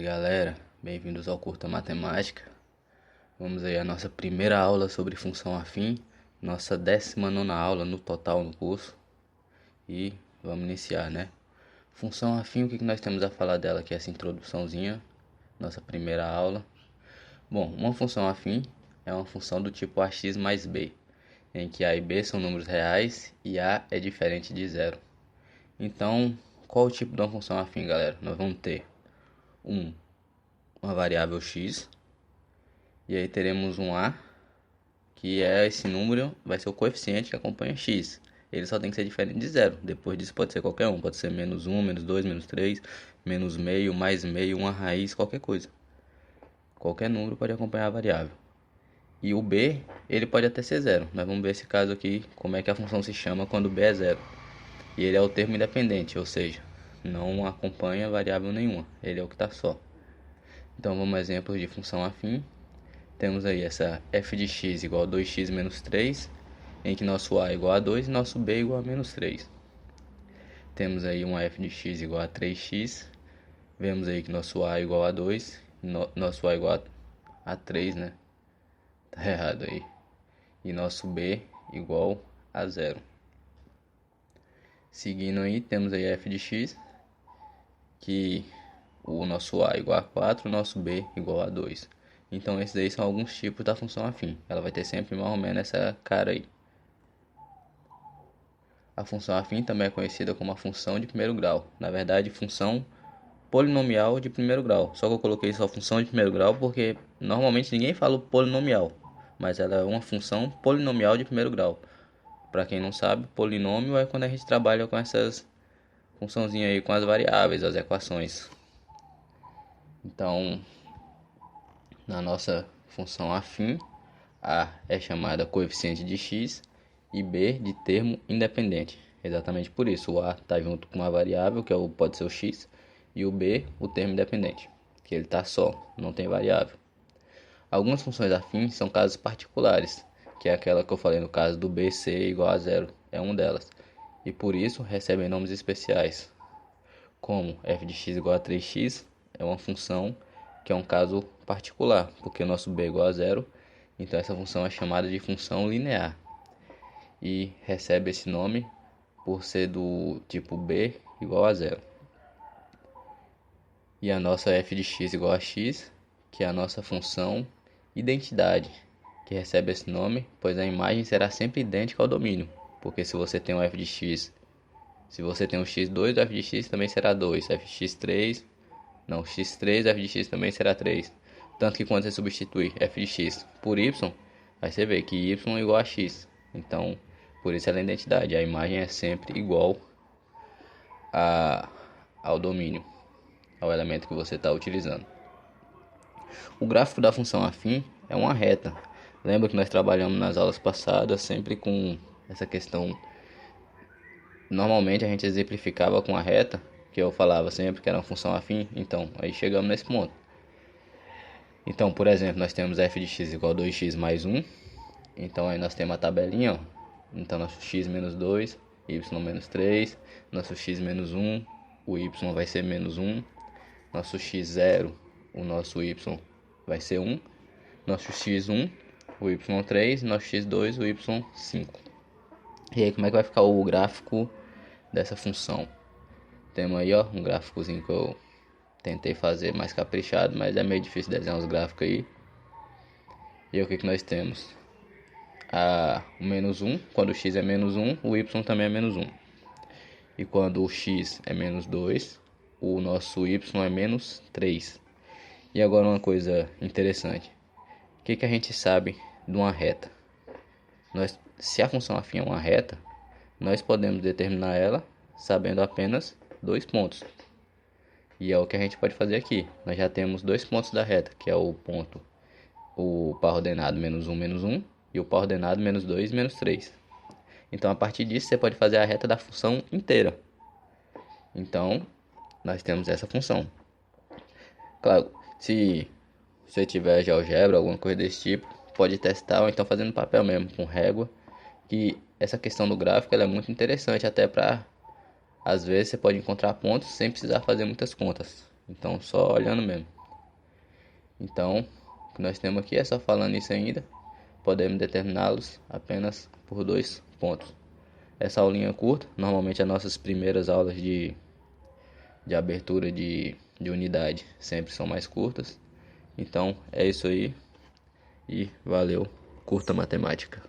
Galera, bem-vindos ao Curta Matemática. Vamos aí à nossa primeira aula sobre função afim, nossa 19ª aula no total no curso. E vamos iniciar, né? Função afim, o que nós temos a falar dela aqui, essa introduçãozinha, nossa primeira aula. Bom, uma função afim é uma função do tipo ax mais b, em que a e b são números reais e a é diferente de zero. Então, qual o tipo de uma função afim, galera? Nós vamos ter uma variável x, e aí teremos um a, que é esse número, vai ser o coeficiente que acompanha x. Ele só tem que ser diferente de zero. Depois disso pode ser qualquer um, pode ser menos 1, menos 2, menos 3, menos meio, mais meio, uma raiz, qualquer coisa. Qualquer número pode acompanhar a variável. E o b, ele pode até ser zero. Nós vamos ver esse caso aqui, como é que a função se chama quando b é zero. E ele é o termo independente, ou seja, não acompanha variável nenhuma. Ele é o que está só. Então vamos a exemplos de função afim. Temos aí essa f de x igual a 2x menos 3, em que nosso a é igual a 2 e nosso b é igual a menos 3. Temos aí uma f de x igual a 3x. Vemos aí que nosso a é igual a 2, nosso a é igual a 3, né? Tá errado aí. E nosso b igual a 0. Seguindo aí, temos aí f de x, que o nosso a é igual a 4, o nosso b igual a 2. Então esses aí são alguns tipos da função afim. Ela vai ter sempre mais ou menos essa cara aí. A função afim também é conhecida como a função de primeiro grau. Na verdade, função polinomial de primeiro grau. Só que eu coloquei só função de primeiro grau porque normalmente ninguém fala polinomial. Mas ela é uma função polinomial de primeiro grau. Para quem não sabe, polinômio é quando a gente trabalha com essas funçãozinhas aí, com as variáveis, as equações. Então, na nossa função afim, a é chamada coeficiente de x e b de termo independente. Exatamente por isso, o a está junto com uma variável, que pode ser o x, e o b, o termo independente, que ele está só, não tem variável. Algumas funções afins são casos particulares, que é aquela que eu falei no caso do b ser igual a zero, é uma delas, e por isso recebem nomes especiais, como f de x igual a 3x, é uma função que é um caso particular, porque o nosso b é igual a zero, então essa função é chamada de função linear e recebe esse nome por ser do tipo b igual a zero. E a nossa f de x igual a x, que é a nossa função identidade, que recebe esse nome, pois a imagem será sempre idêntica ao domínio, porque se você tem um f de x, se você tem um x2, o f de x também será 2, fx3, não, x3, f de x também será 3. Tanto que quando você substituir f de x por y, aí você vê que y é igual a x. Então, por isso ela é identidade. A imagem é sempre igual ao domínio, ao elemento que você está utilizando. O gráfico da função afim é uma reta. Lembra que nós trabalhamos nas aulas passadas sempre com essa questão. Normalmente a gente exemplificava com a reta, que eu falava sempre que era uma função afim. Então, aí chegamos nesse ponto. Então, por exemplo, nós temos f de x igual a 2x mais 1. Então, aí nós temos a tabelinha, ó. Então, nosso x menos 2, y menos 3, nosso x menos 1, o y vai ser menos 1, nosso x0, o nosso y vai ser 1, nosso x1, o y3, nosso x2, o y5. E aí, como é que vai ficar o gráfico dessa função? Temos aí, ó, um gráficozinho que eu tentei fazer mais caprichado, mas é meio difícil desenhar os gráficos aí. E aí, o que nós temos? O menos 1, quando o x é menos 1, o y também é menos 1. E quando o x é menos 2, o nosso y é menos 3. E agora uma coisa interessante. O que a gente sabe de uma reta? Se a função afim é uma reta, nós podemos determinar ela sabendo apenas 2 pontos. E é o que a gente pode fazer aqui. Nós já temos 2 pontos da reta, que é o ponto, o par ordenado menos 1, e o par ordenado menos 2, menos 3. Então, a partir disso, você pode fazer a reta da função inteira. Então, nós temos essa função. Claro, se você tiver GeoGebra, alguma coisa desse tipo, pode testar, ou então fazendo papel mesmo, com régua. Que essa questão do gráfico ela é muito interessante, até para, às vezes, você pode encontrar pontos sem precisar fazer muitas contas. Então, só olhando mesmo. Então, o que nós temos aqui é só falando isso ainda, podemos determiná-los apenas por 2 pontos. Essa aulinha curta, normalmente as nossas primeiras aulas de abertura de unidade sempre são mais curtas. Então é isso aí e valeu, curta matemática.